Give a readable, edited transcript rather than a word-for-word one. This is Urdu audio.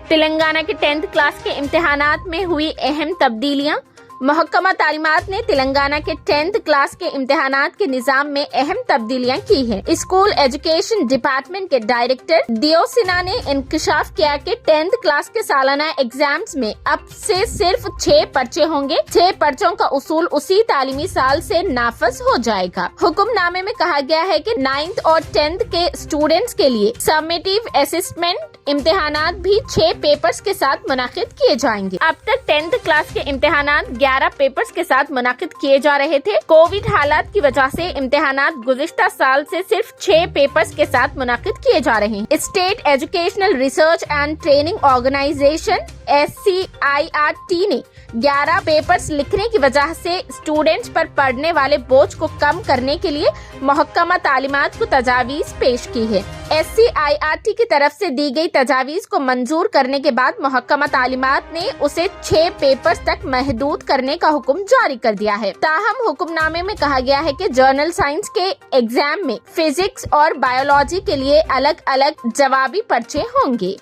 تلنگانہ کے 10th کلاس کے امتحانات میں ہوئی اہم تبدیلیاں۔ محکمہ تعلیمات نے تلنگانہ کے 10th کلاس کے امتحانات کے نظام میں اہم تبدیلیاں کی ہیں۔ اسکول ایجوکیشن ڈپارٹمنٹ کے ڈائریکٹر دیو سنہا نے انکشاف کیا کہ 10th کلاس کے سالانہ ایگزامز میں اب سے صرف 6 پرچے ہوں گے۔ 6 پرچوں کا اصول اسی تعلیمی سال سے نافذ ہو جائے گا۔ حکم نامے میں کہا گیا ہے کہ 9th اور 10th کے اسٹوڈینٹس کے لیے سمیٹیو اسسمنٹ امتحانات بھی 6 پیپرز کے ساتھ منعقد کیے جائیں گے۔ اب تک 10th کلاس کے امتحانات 11 پیپرز کے ساتھ منعقد کیے جا رہے تھے۔ کووڈ حالات کی وجہ سے امتحانات گزشتہ سال سے صرف 6 پیپرز کے ساتھ منعقد کیے جا رہے ہیں۔ State educational research and training organisation SCIRT نے 11 پیپرز لکھنے کی وجہ سے اسٹوڈینٹس پر پڑنے والے بوجھ کو کم کرنے کے لیے محکمہ تعلیمات کو تجاویز پیش کی ہے۔ SCIRT کی طرف سے دی گئی تجاویز کو منظور کرنے کے بعد محکمہ تعلیمات نے اسے 6 پیپرز تک محدود کرنے کا حکم جاری کر دیا ہے۔ تاہم حکم نامے میں کہا گیا ہے کہ جرنل سائنس کے ایگزام میں فزکس اور بایولوجی کے لیے الگ الگ جوابی پرچے ہوں گے۔